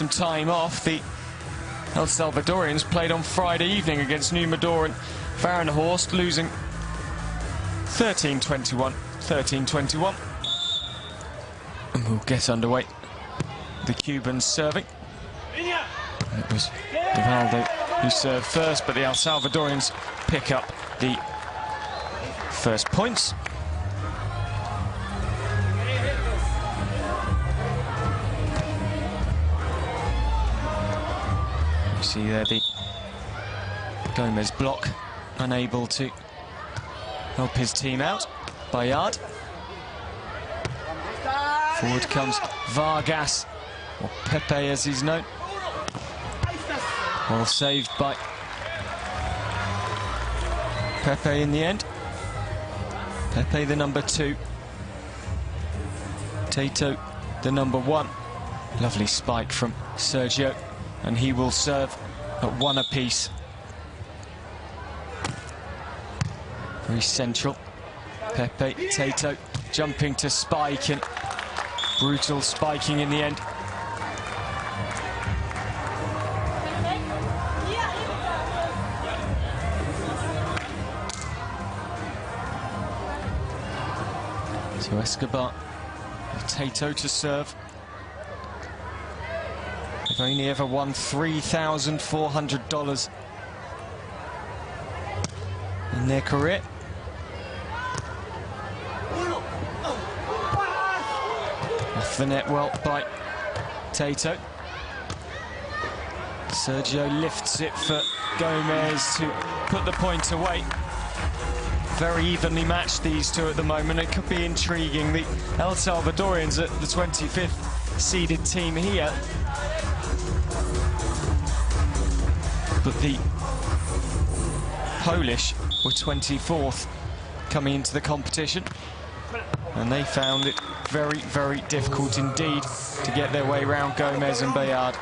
some time off. The El Salvadorians played on Friday evening against Númenor and Fahrenhorst, losing 13-21, 13-21. And we'll get underway. The Cubans serving. And it was Nivaldo who served first, but the El Salvadorians pick up the first points. You see there the Gomez block, unable to help his team out. Bayard. Forward comes Vargas, or Pepe as he's known. Well saved by Pepe in the end. Pepe the number 2. Tato the number 1. Lovely spike from Sergio, and he will serve at 1 apiece. Very central. Pepe, Tato jumping to spike, and brutal spiking in the end. So Escobar with Tato to serve. They've only ever won $3,400 in their career. Off the net well by Tato. Sergio lifts it for Gomez to put the point away. Very evenly matched, these two at the moment. It could be intriguing. The El Salvadorians at the 25th seeded team here, but the Polish were 24th coming into the competition, and they found it very, very difficult indeed to get their way around Gomez and Bayard.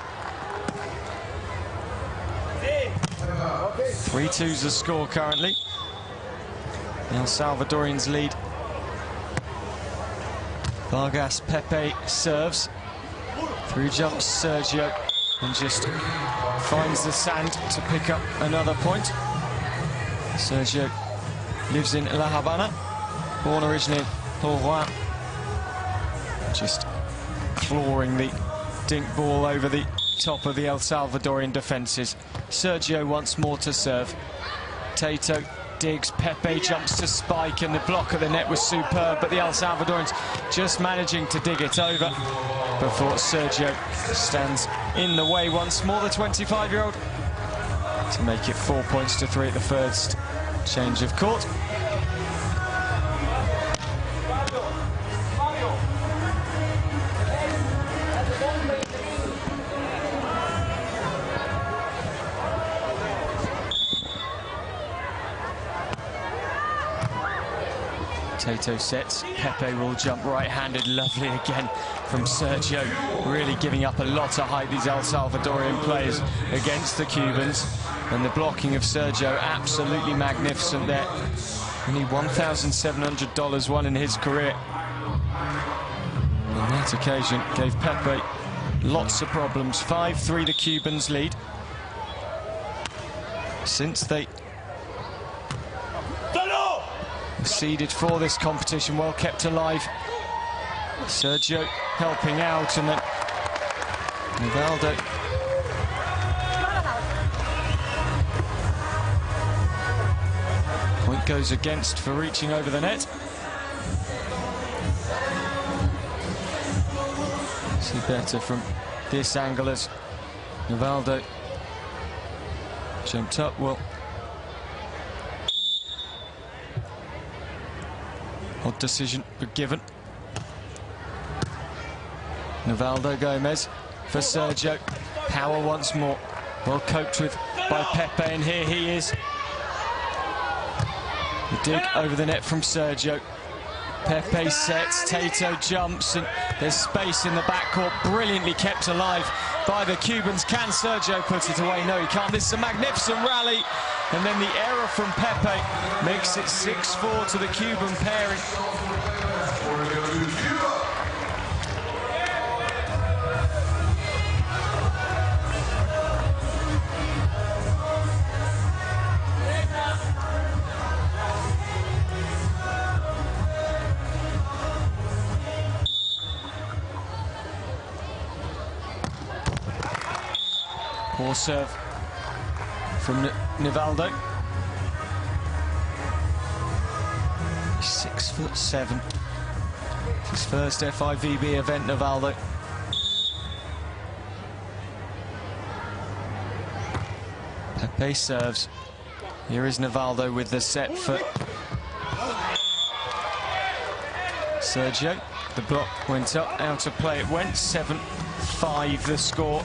3-2's the score currently. The El Salvadorians lead. Vargas, Pepe serves. Through jumps Sergio and just finds the sand to pick up another point. Sergio lives in La Habana, born originally in Rouen. Just clawing the dink ball over the top of the El Salvadorian defences. Sergio once more to serve. Tato digs, Pepe jumps to spike, and the block of the net was superb, but the El Salvadorians just managing to dig it over before Sergio stands in the way once more, the 25-year-old, to make it 4 points to 3 at the first change of court. Tato sets, Pepe will jump right-handed, lovely again from Sergio, really giving up a lot of height, these El Salvadorian players, against the Cubans, and the blocking of Sergio absolutely magnificent there. Only $1,700 won in his career. On that occasion, gave Pepe lots of problems. 5-3 the Cubans lead. Since they seeded for this competition, well kept alive. Sergio helping out, and then Nivaldo point goes against for reaching over the net. See better from this angle as Nivaldo jumped up well. Odd decision, but given. Nivaldo, Gomez for Sergio. Power once more. Well coped with by Pepe, and here he is. The dig over the net from Sergio. Pepe sets, Tato jumps, and there's space in the backcourt. Brilliantly kept alive by the Cubans. Can Sergio put it away? No, he can't. This is a magnificent rally. And then the error from Pepe makes it 6-4 to the Cuban pairing. Poor serve from Nivaldo. 6'7". His first FIVB event, Nivaldo. Pepe serves. Here is Nivaldo with the set foot. Sergio, the block went up, out of play it went. 7-5 the score.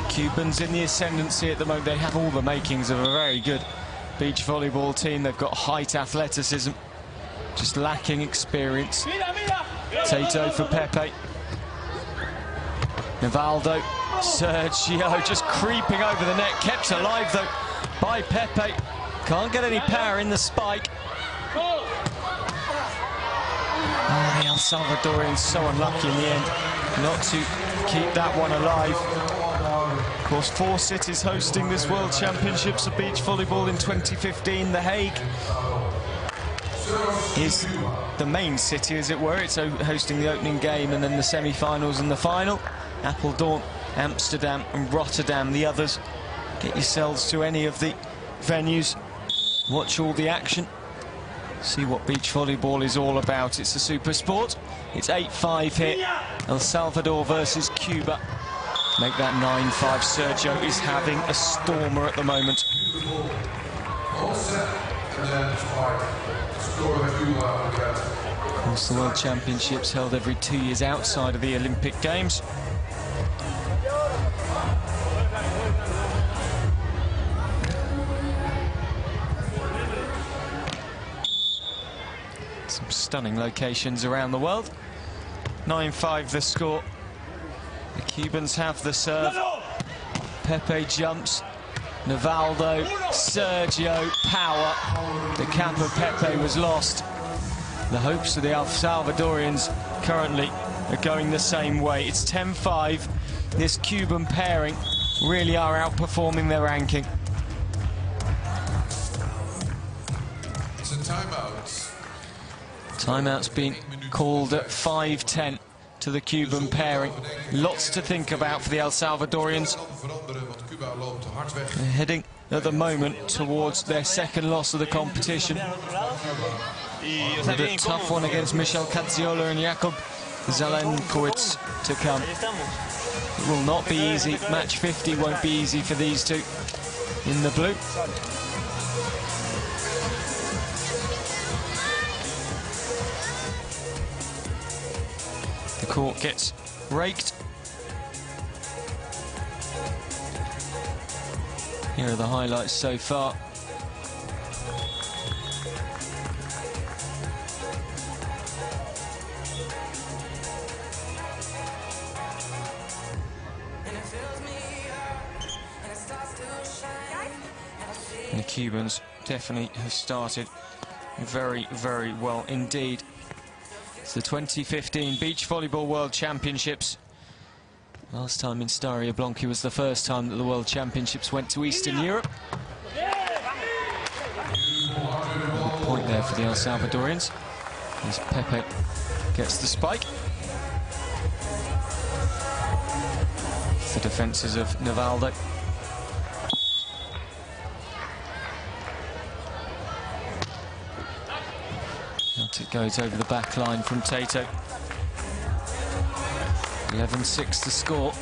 Cubans in the ascendancy at the moment. They have all the makings of a very good beach volleyball team. They've got height, athleticism, just lacking experience. Tato for Pepe. Nivaldo, Sergio just creeping over the net, kept alive though by Pepe. Can't get any power in the spike. Oh, the El Salvadorians so unlucky in the end not to keep that one alive. Of course, 4 cities hosting this World Championships of Beach Volleyball in 2015. The Hague is the main city, as it were. It's hosting the opening game and then the semi-finals and the final. Apeldoorn, Amsterdam and Rotterdam, the others. Get yourselves to any of the venues, watch all the action, see what beach volleyball is all about. It's a super sport. It's 8-5 here. El Salvador versus Cuba. Make that 9-5. Sergio is having a stormer at the moment. Of course, the World Championships held every 2 years outside of the Olympic Games. Some stunning locations around the world. 9-5 the score. The Cubans have the serve. Pepe jumps. Nivaldo, Sergio, power. The cap of Pepe was lost. The hopes of the El Salvadorians currently are going the same way. It's 10-5. This Cuban pairing really are outperforming their ranking. It's a timeout. Timeout's been called at 5-10 to the Cuban pairing. Lots to think about for the El Salvadorians. They're heading at the moment towards their second loss of the competition. With a tough one against Michel Caziola and Jakub Zelenkowicz to come. It will not be easy. Match 50 won't be easy for these two in the blue. The court gets raked. Here are the highlights so far. And the Cubans definitely have started very, very well indeed. It's the 2015 Beach Volleyball World Championships. Last time in Staria Blanca was the first time that the World Championships went to Eastern Europe. Good point there for the El Salvadorians, as Pepe gets the spike. It's the defences of Nivaldo. Out it goes over the back line from Tato. 11-6 the score.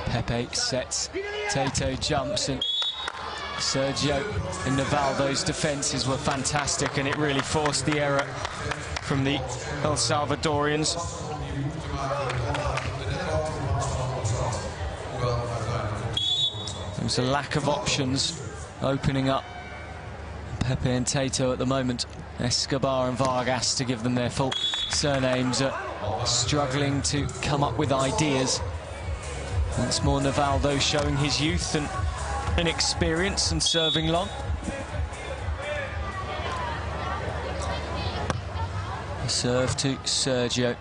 Pepe sets, Tato jumps, and Sergio and Nivaldo's defences were fantastic, and it really forced the error from the El Salvadorians. There was a lack of options opening up. Pepe and Tato at the moment, Escobar and Vargas, to give them their full surnames, are struggling to come up with ideas. Once more Nivaldo showing his youth and inexperience and serving long. A serve to Sergio.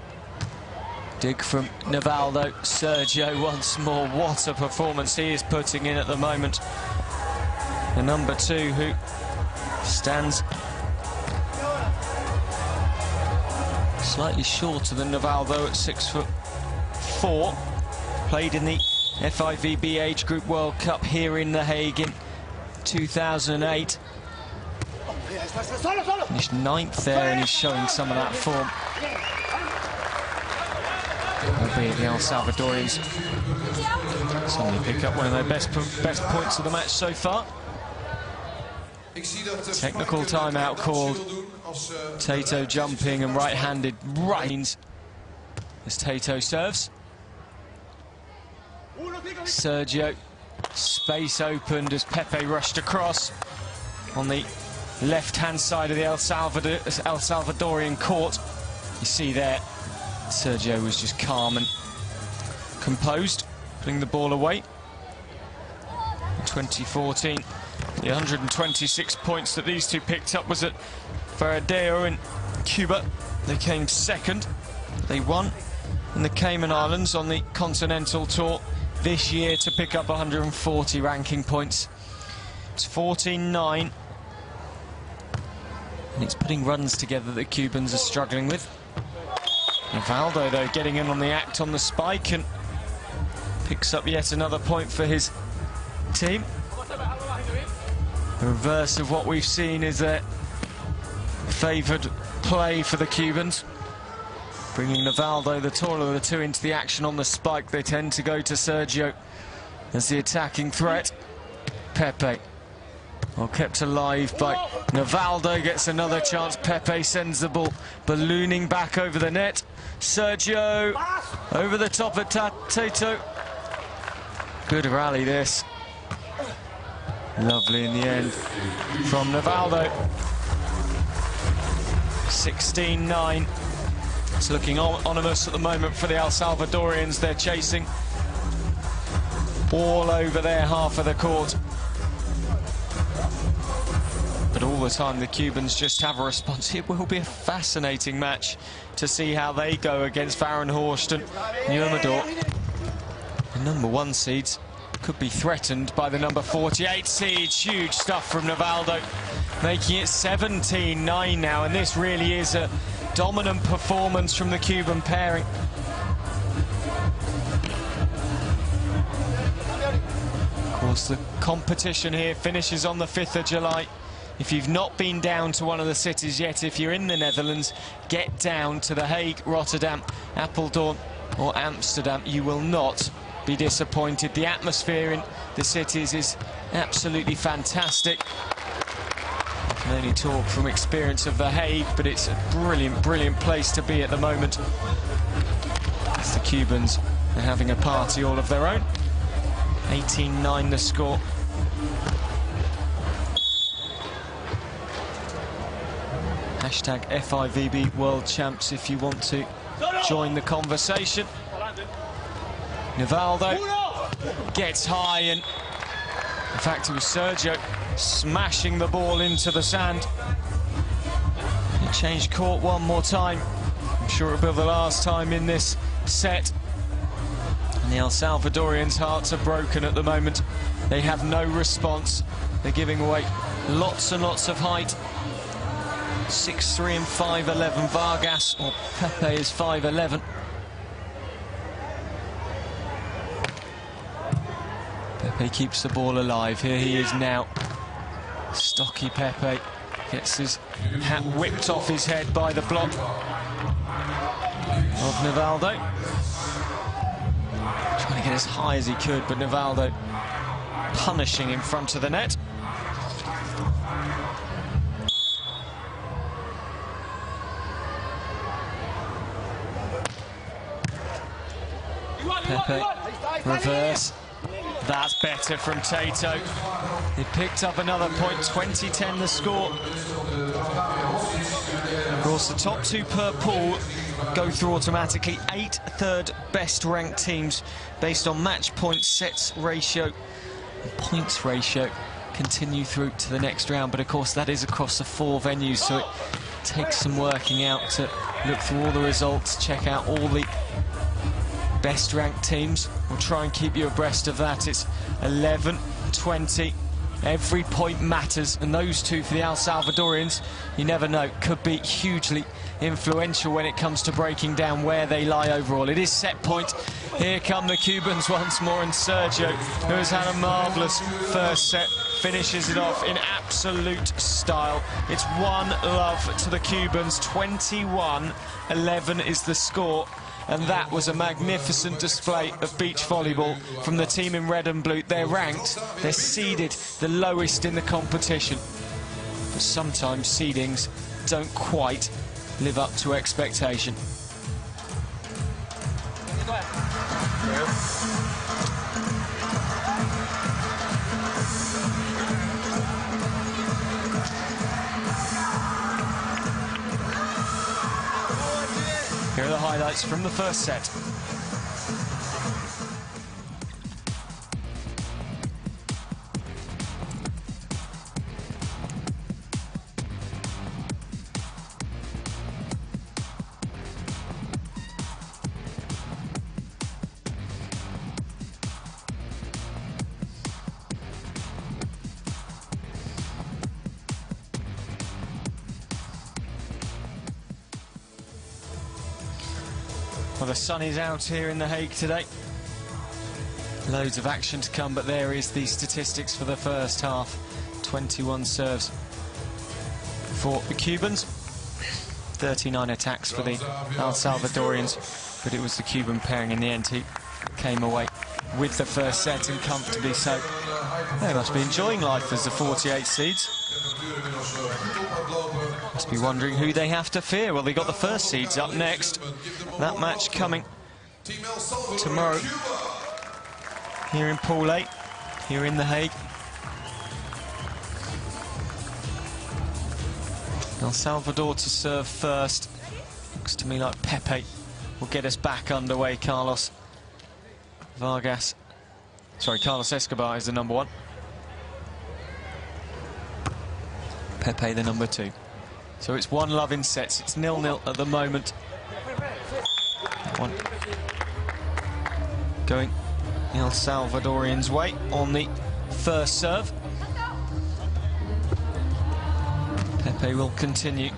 Dig from Nivaldo. Sergio once more. What a performance he is putting in at the moment. the number 2, who stands slightly shorter than Nivaldo at 6'4". Played in the FIVB Age Group World Cup here in The Hague in 2008. Finished 9th there, and he's showing some of that form. Albeit the El Salvadorians suddenly pick up one of their best points of the match so far. Technical timeout called. Tato jumping and right-handed right as Tato serves. Sergio, space opened as Pepe rushed across on the left-hand side of the El Salvadorian court. You see there, Sergio was just calm and composed, putting the ball away. In 2014, the 126 points that these two picked up was at Varadero in Cuba. They came second. They won in the Cayman Islands on the Continental Tour this year to pick up 140 ranking points. It's 14-9. And it's putting runs together that Cubans are struggling with. Nivaldo, though, getting in on the act on the spike and picks up yet another point for his team. The reverse of what we've seen is a favoured play for the Cubans. Bringing Nivaldo, the taller of the two, into the action on the spike. They tend to go to Sergio as the attacking threat. Pepe, well, kept alive by Nivaldo, gets another chance. Pepe sends the ball ballooning back over the net. Sergio over the top of Tato. Good rally this. Lovely in the end from Nivaldo. 16-9. It's looking ominous at the moment for the El Salvadorians. They're chasing all over their half of the court. But all the time the Cubans just have a response. It will be a fascinating match to see how they go against Varenhorst and Nurmagomedov. The number 1 seeds could be threatened by the number 48 seeds. Huge stuff from Nivaldo, making it 17-9 now, and this really is a dominant performance from the Cuban pairing. Of course, the competition here finishes on the 5th of July. If you've not been down to one of the cities yet, if you're in the Netherlands, get down to The Hague, Rotterdam, Apeldoorn or Amsterdam. You will not be disappointed. The atmosphere in the cities is absolutely fantastic. I can only talk from experience of The Hague, but it's a brilliant, brilliant place to be at the moment. As the Cubans are having a party all of their own. 18-9 the score. Hashtag FIVB World Champs if you want to join the conversation. Nivaldo gets high, and in fact it was Sergio smashing the ball into the sand. He changed court one more time. I'm sure it'll be the last time in this set. And the El Salvadorians' hearts are broken at the moment. They have no response. They're giving away lots and lots of height. 6'3" and 5'11", Vargas, or Pepe is 5'11". Pepe keeps the ball alive. Here he is now. Stocky Pepe gets his hat whipped off his head by the block of Nivaldo. Trying to get as high as he could, but Nivaldo punishing in front of the net. Pepe, reverse. That's better from Tato. He picked up another point, 20-10 the score. Of course, the top 2 per pool go through automatically. 8 third best ranked teams based on match point, sets ratio and points ratio continue through to the next round. But of course, that is across the 4 venues, so it takes some working out to look through all the results, check out all the best ranked teams. We'll try and keep you abreast of that. It's 11, 20, Every point matters, and those two for the El Salvadorians, you never know, could be hugely influential when it comes to breaking down where they lie overall. It is set point. Here come the Cubans once more, and Sergio, who has had a marvellous first set, finishes it off in absolute style. It's 1-love to the Cubans. 21-11 is the score. And that was a magnificent display of beach volleyball from the team in red and blue. They're ranked, they're seeded the lowest in the competition. But sometimes seedings don't quite live up to expectation. Here are the highlights from the first set. Well, the sun is out here in The Hague today. Loads of action to come, but there is the statistics for the first half. 21 serves for the Cubans, 39 attacks for the El Salvadorians, but it was the Cuban pairing in the end who came away with the first set, and comfortably so. They must be enjoying life as the 48 seeds. Must be wondering who they have to fear. Well, they got the first seeds up next. That match coming tomorrow here in Pool 8, here in The Hague. El Salvador to serve first. Looks to me like Pepe will get us back underway. Carlos Escobar is the number 1. Pepe the number 2. So it's 1-love in sets. It's 0-0 at the moment. One going El Salvadorians' way on the first serve. Pepe will continue.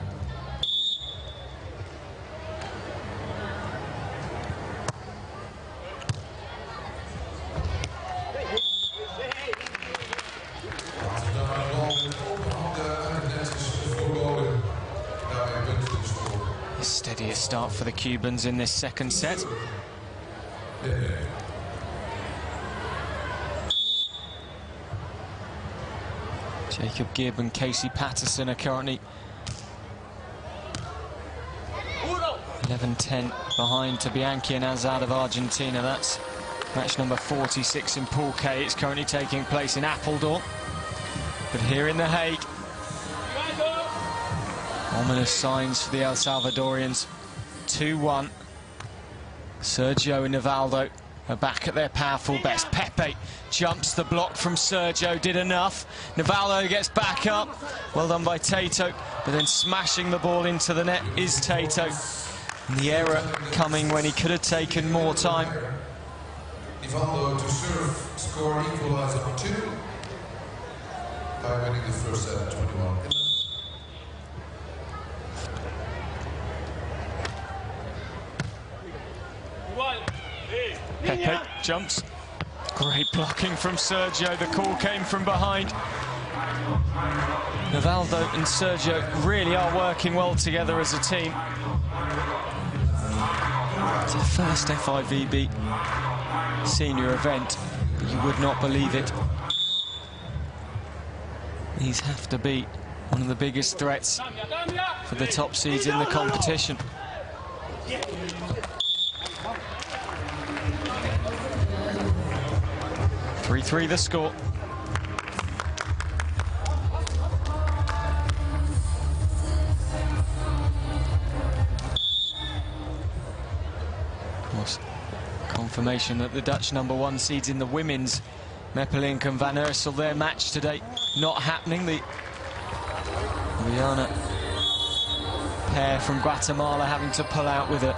A steadier start for the Cubans in this second set. Jacob Gibb and Casey Patterson are currently 11-10 behind to Bianchi and Azad of Argentina. That's match number 46 in Pool K. It's currently taking place in Apeldoorn. But here in The Hague, ominous signs for the El Salvadorians. 2-1. Sergio and Nivaldo are back at their powerful best. Pepe jumps the block from Sergio, did enough. Nivaldo gets back up. Well done by Tato, but then smashing the ball into the net is Tato. And the error coming when he could have taken more time. Nivaldo to serve, score equalizer 2 by winning the first set at 21. Pepe jumps. Great blocking from Sergio. The call came from behind. Nivaldo and Sergio really are working well together as a team. It's their first FIVB senior event, but you would not believe it. These have to be one of the biggest threats for the top seeds in the competition. 3-3 the score. Of course, confirmation that the Dutch number 1 seeds in the women's, Meppelink and Van Ursel, their match today not happening. The Rihanna pair from Guatemala having to pull out with a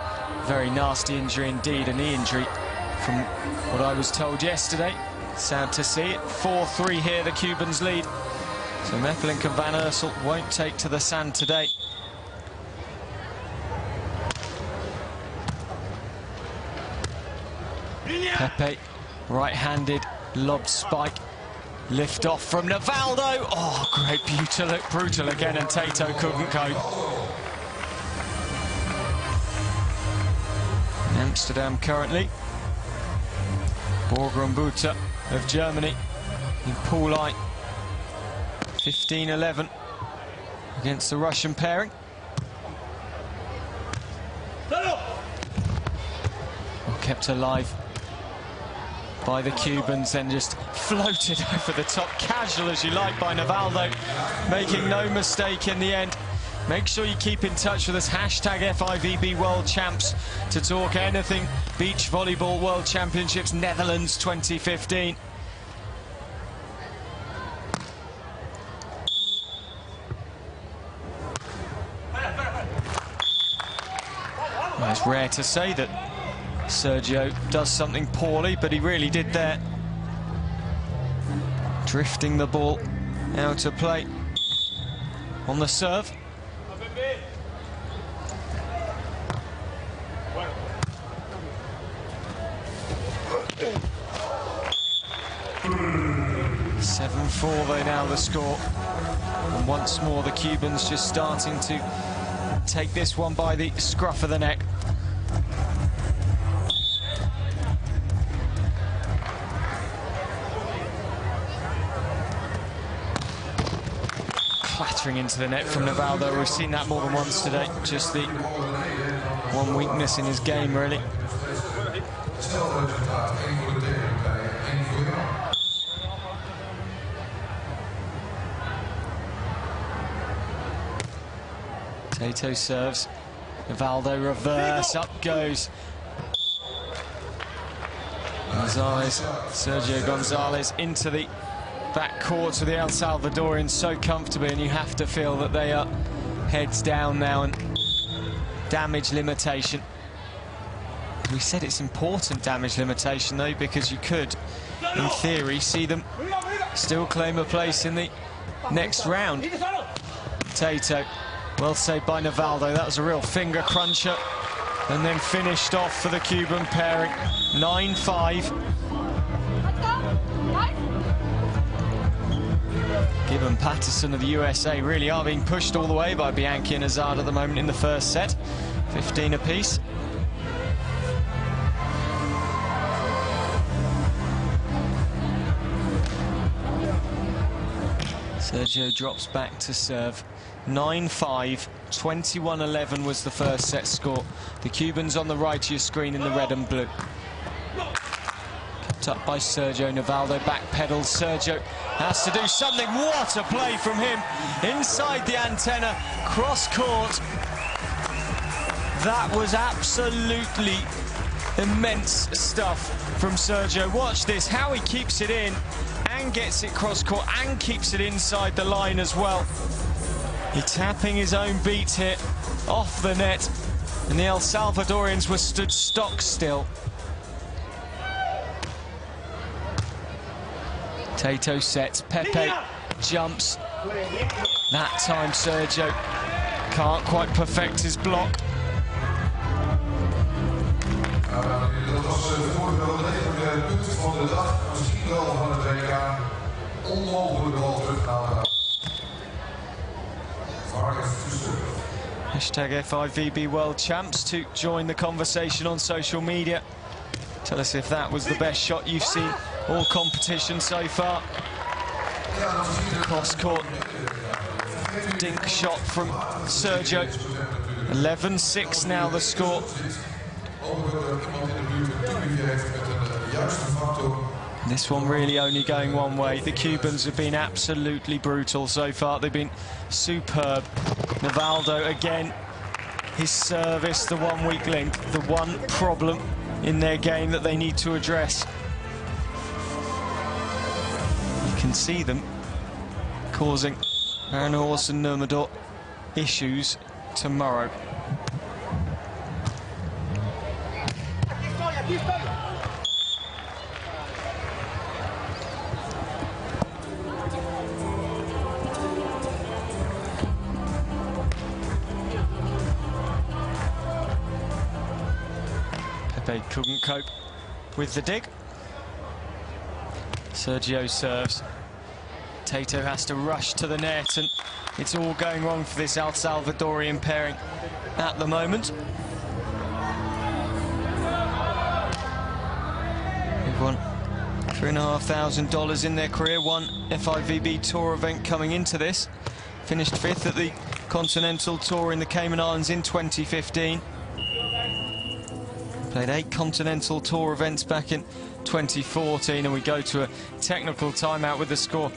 very nasty injury indeed, a knee injury from what I was told yesterday. Sad to see it. 4-3 here, the Cubans lead. So Mepelink and Van Ursel won't take to the sand today. Pepe, right-handed, lob spike. Lift off from Nivaldo. Oh, great, brutal again, and Tato couldn't cope. Amsterdam currently. Borgrumbuta of Germany in Pool I. 15-11 against the Russian pairing. Well, kept alive by the Cubans, then just floated over the top, casual as you like by Nivaldo, making no mistake in the end. Make sure you keep in touch with us, #FIVB World Champs, to talk anything Beach Volleyball World Championships Netherlands 2015. Well, it's rare to say that Sergio does something poorly, but he really did there. Drifting the ball out of play on the serve. Though now the score, and once more the Cubans just starting to take this one by the scruff of the neck. Clattering into the net from Nivaldo. We've seen that more than once today. Just the one weakness in his game, really. Tato serves. Nivaldo reverse, up goes Gonzalez. Sergio Gonzalez into the back court with the El Salvadorians so comfortably, and you have to feel that they are heads down now and damage limitation. We said it's important damage limitation though, because you could, in theory, see them still claim a place in the next round. Tato, well saved by Nivaldo. That was a real finger cruncher, and then finished off for the Cuban pairing. 9-5. Gibbon Patterson of the USA really are being pushed all the way by Bianchi and Hazard at the moment in the first set. 15 apiece. Sergio drops back to serve. 9-5, 21-11 was the first set score. The Cubans on the right of your screen in the red and blue. Kept up by Sergio. Nivaldo backpedals. Sergio has to do something. What a play from him inside the antenna, cross court. That was absolutely immense stuff from Sergio. Watch this, how he keeps it in and gets it cross court and keeps it inside the line as well. He's tapping his own beat here off the net, and the El Salvadorians were stood stock still. Tato sets, Pepe jumps. That time Sergio can't quite perfect his block. Dat was voor wel een van de punten van de dag, misschien wel van het WK. Onmogelijk de bal teruggehaald. #FIVB World Champs to join the conversation on social media. Tell us if that was the best shot you've seen all competition so far. Cross court dink shot from Sergio. 11-6 now the score. This one really only going one way. The Cubans have been absolutely brutal so far. They've been superb. Nivaldo again, his service, the one weak link, the one problem in their game that they need to address. You can see them causing Aaron Horse and Nurmador issues tomorrow. Pepe couldn't cope with the dig. Sergio serves. Tato has to rush to the net, and it's all going wrong for this El Salvadorian pairing at the moment. They've won $3,500 in their career, one FIVB Tour event coming into this. Finished 5th at the Continental Tour in the Cayman Islands in 2015. Played 8 Continental Tour events back in 2014, and we go to a technical timeout with the score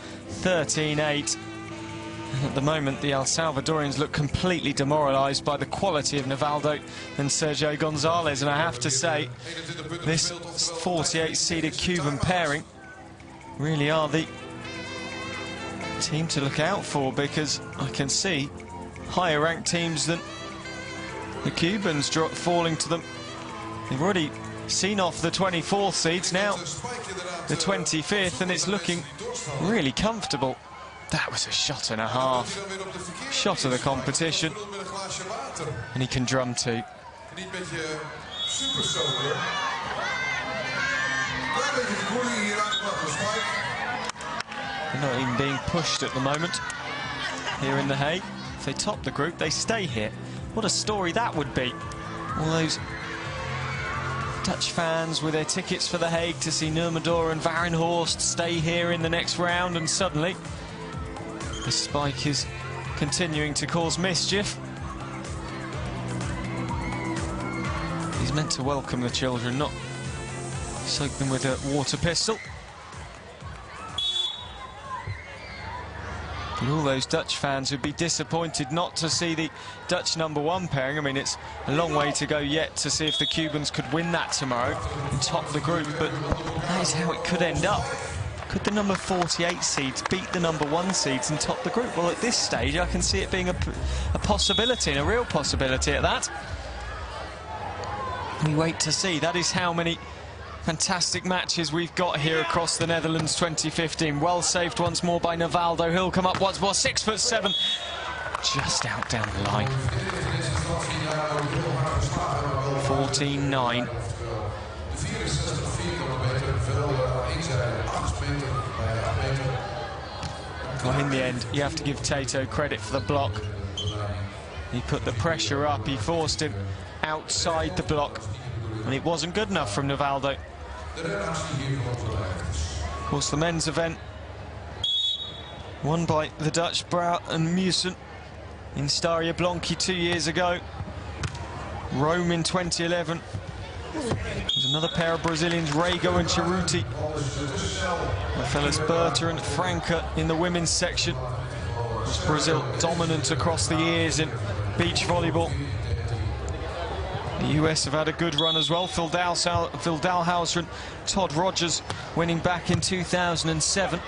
13-8. And at the moment, the El Salvadorians look completely demoralised by the quality of Nivaldo and Sergio Gonzalez. And I have to say, this 48-seeded Cuban pairing really are the team to look out for, because I can see higher ranked teams than the Cubans falling to them. They've already seen off the 24th seeds, now the 25th, and it's looking really comfortable. That was a shot and a half. Shot of the competition. And he can drum too. They're not even being pushed at the moment here in The Hague. If they top the group, they stay here. What a story that would be. All those Dutch fans with their tickets for The Hague to see Nurmagomedov and Varenhorst stay here in the next round, and suddenly the spike is continuing to cause mischief. He's meant to welcome the children, not soak them with a water pistol. But all those Dutch fans would be disappointed not to see the Dutch #1 pairing. I mean, it's a long way to go yet to see if the Cubans could win that tomorrow and top the group, but that is how it could end up. Could the number 48 seeds beat the #1 seeds and top the group? Well, at this stage, I can see it being a possibility, and a real possibility at that. We wait to see. That is how many fantastic matches we've got here across the Netherlands 2015. Well saved once more by Nivaldo. He'll come up once more, 6'7", just out down the line. 14-9. Well, in the end, you have to give Tato credit for the block. He put the pressure up, he forced him outside the block, and it wasn't good enough from Nivaldo. Of course, the men's event won by the Dutch Brouw and Muysen in Staria Blanki 2 years ago. Rome in 2011. There's another pair of Brazilians, Rego and Cerruti. The fellas Berta and Franca in the women's section. Was Brazil dominant across the years in beach volleyball. The US have had a good run as well. Phil Dalhausser and Todd Rogers winning back in 2007.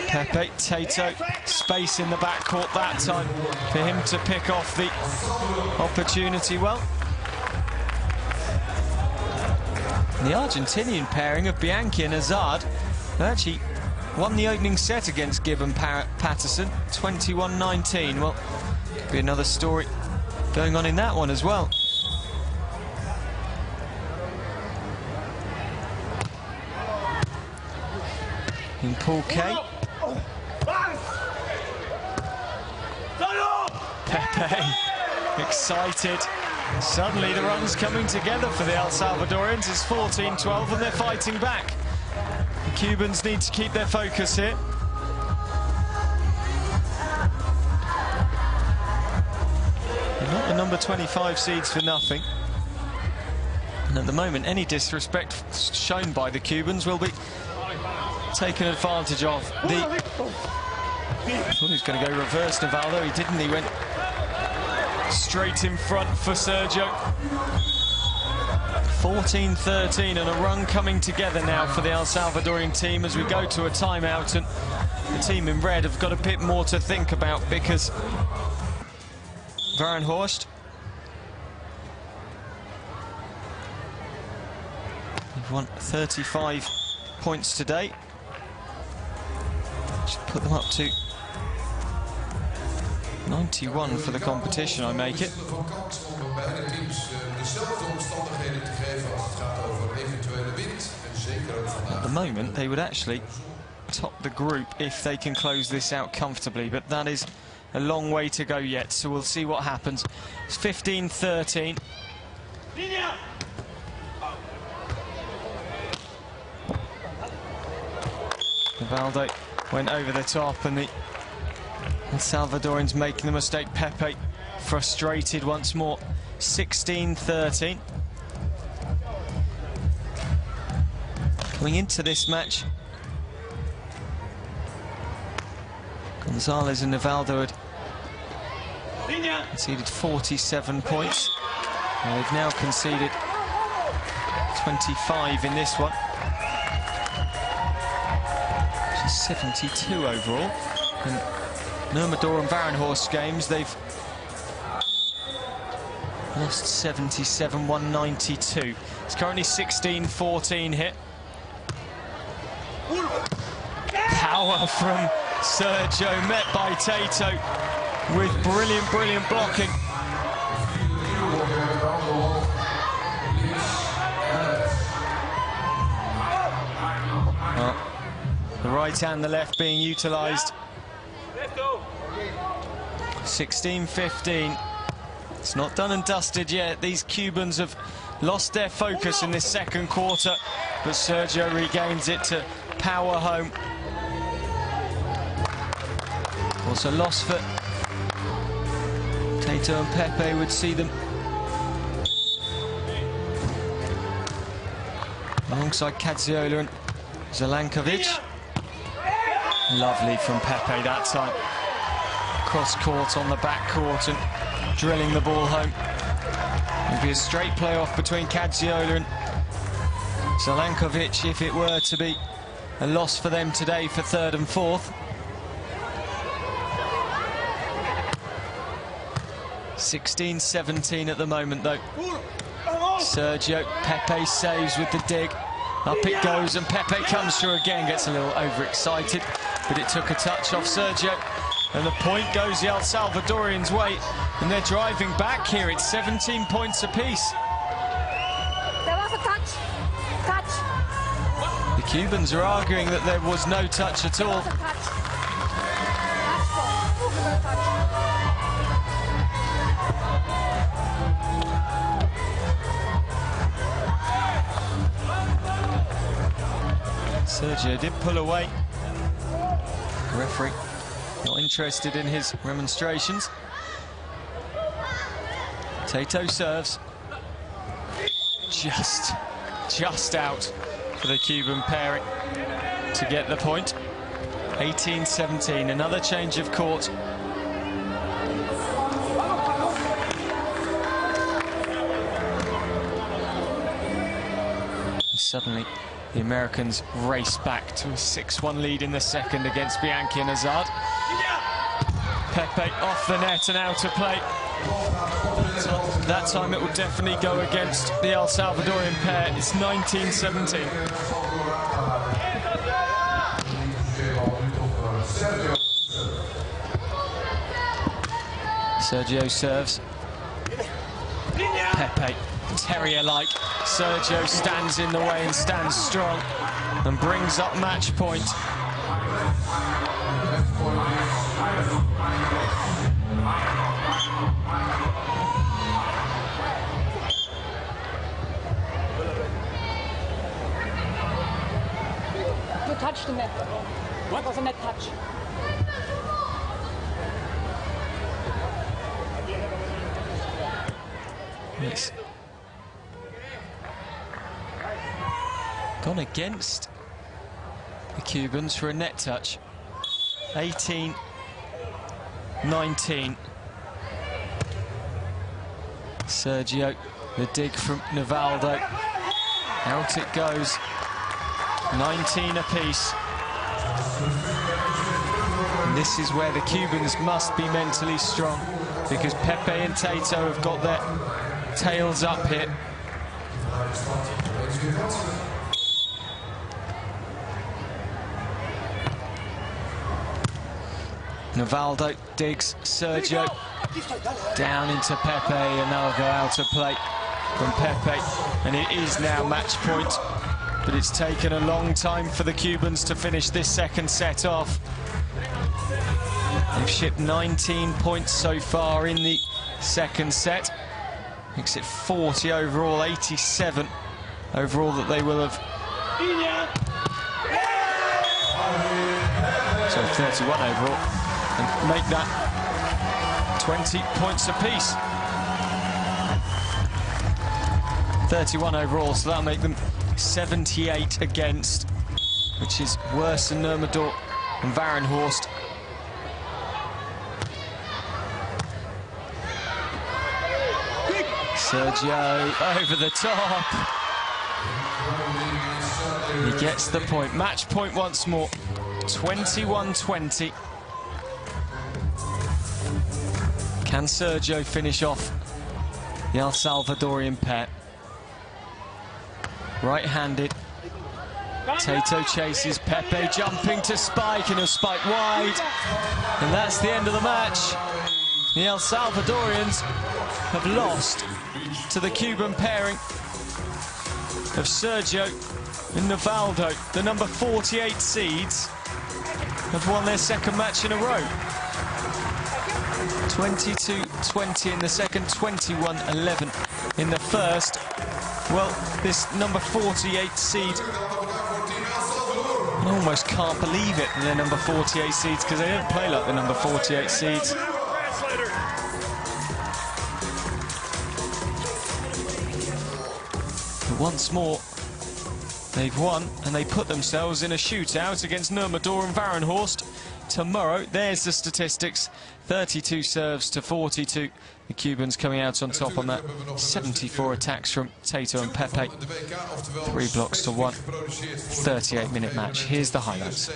Pepe, Tato, space in the backcourt that time for him to pick off the opportunity well. The Argentinian pairing of Bianchi and Hazard actually won the opening set against Gibb and Patterson, 21-19. Well, could be another story going on in that one as well. In Pool K. Pepe, excited. Suddenly the run's coming together for the El Salvadorians. It's 14-12 and they're fighting back. The Cubans need to keep their focus here. They're not the number 25 seeds for nothing. And at the moment, any disrespect shown by the Cubans will be taken advantage of. I thought he was going to go reverse Nivaldo. He didn't. He went straight in front for Sergio. 14-13 and a run coming together now for the El Salvadorian team as we go to a timeout, and the team in red have got a bit more to think about because Varenhorst, they've won 35 points today. Should put them up to 91 for the competition, I make it. At the moment, they would actually top the group if they can close this out comfortably, but that is a long way to go yet, so we'll see what happens. It's 15-13. Nivaldo went over the top, and the Salvadorians making the mistake. Pepe frustrated once more. 16-13. Coming into this match, Gonzalez and Nivaldo had conceded 47 points. And they've now conceded 25 in this one. Which is 72 overall. And Nurmagomedov and Varenhorst games, they've lost 77, 192. It's currently 16-14 hit. Power from Sergio, met by Tato with brilliant blocking. Well, the right and the left being utilised. 16-15. It's not done and dusted yet. These Cubans have lost their focus in this second quarter, but Sergio regains it to power home. Also loss for Tato and Pepe, would see them alongside Kadziola and Zelankovic. Lovely from Pepe that time. Cross court on the back court and drilling the ball home. It'll be a straight playoff between Kadziola and Zelankovic if it were to be a loss for them today for third and fourth. 16-17 at the moment though. Sergio, Pepe saves with the dig. Up it goes, and Pepe comes through again, gets a little overexcited, but it took a touch off Sergio. And the point goes the El Salvadorians' way, and they're driving back here. It's 17 points apiece. There was a touch. The Cubans are arguing that there was no touch at all. Sergio did pull away. The referee not interested in his remonstrations. Tato serves. Just out for the Cuban pairing to get the point. 18-17, another change of court. Suddenly, the Americans race back to a 6-1 lead in the second against Bianchi and Hazard. Pepe off the net and out of play. So that time it will definitely go against the El Salvadorian pair. It's 19-17. Sergio serves. Pepe, terrier-like. Sergio stands in the way and stands strong and brings up match point. You touched the net. What was a net touch? It's gone against the Cubans for a net touch. 18-19. Sergio, the dig from Nivaldo. Out it goes. 19 apiece. And this is where the Cubans must be mentally strong, because Pepe and Tato have got their tails up here. Nivaldo digs Sergio down into Pepe, and that'll go out of play from Pepe, and it is now match point. But it's taken a long time for the Cubans to finish this second set off. They've shipped 19 points so far in the second set. Makes it 40 overall, 87 overall that they will have. So 31 overall, and make that 20 points apiece. 31 overall, so that'll make them 78 against, which is worse than Nurmagomedov and Varenhorst. Sergio over the top. He gets the point. Match point once more. 21-20. Can Sergio finish off the El Salvadorian pair? Right-handed. Tato chases Pepe, jumping to spike, and he'll spike wide. And that's the end of the match. The El Salvadorians have lost to the Cuban pairing of Sergio and Nivaldo. The number 48 seeds have won their second match in a row. 22-20 in the second, 21-11 in the first. Well, this number 48 seed, I almost can't believe it, they're number 48 seeds, because they don't play like the number 48 seeds. But once more, they've won, and they put themselves in a shootout against Nurmagomedov and Varenhorst tomorrow. There's the statistics, 32 serves to 42. The Cubans coming out on top on that. 74 attacks from Tato and Pepe. 3 blocks to 1. 38-minute match. Here's the highlights.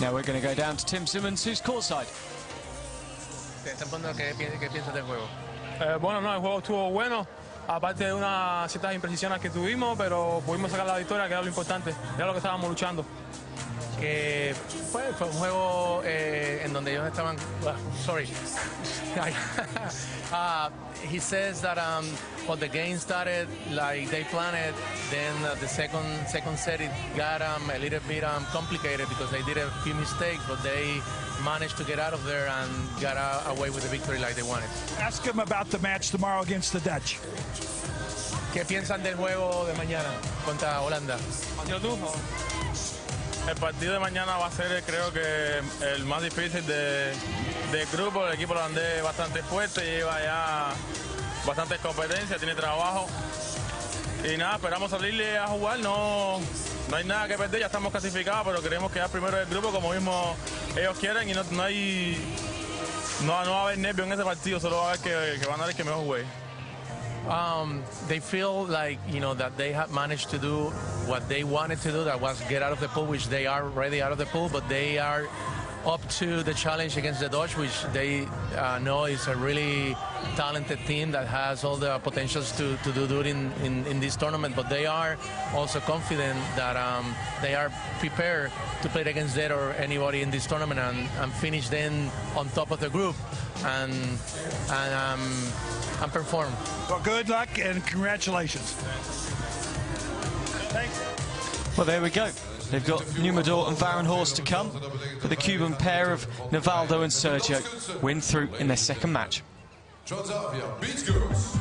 Now we're going to go down to Tim Simmons, who's courtside. ¿Qué piensas del juego? Bueno, no, el juego estuvo bueno, aparte de unas ciertas imprecisiones que tuvimos, pero pudimos sacar la victoria, que era lo importante, era lo que estábamos luchando. Fue un juego en donde ellos estaban. Sorry. He says that when the game started like they planned it, then the second set it got a little bit complicated because they did a few mistakes, but they managed to get out of there and got away with the victory like they wanted. Ask him about the match tomorrow against the Dutch. ¿Qué piensan del juego de mañana contra Holanda? El partido de mañana va a ser, creo que, el más difícil del grupo. El equipo holandés es bastante fuerte, lleva ya bastante competencia, tiene trabajo. Y nada, esperamos salirle a jugar, no hay nada que perder, ya estamos clasificados, pero queremos quedar primero del grupo como mismo ellos quieren, y no va a haber nervios en ese partido, solo va a haber que van a dar el que mejor juegue. They feel like, that they have managed to do what they wanted to do, that was get out of the pool, which they are already out of the pool, but they are up to the challenge against the Dutch, which they know is a really talented team that has all the potentials to do good in this tournament, but they are also confident that they are prepared to play against that or anybody in this tournament and finish then on top of the group and perform. Well, good luck and congratulations. Thanks. Well, there we go. They've got Nurmagomedov and Varenhorst to come, but the Cuban pair of Nivaldo and Sergio win through in their second match. Transavia Beach Girls.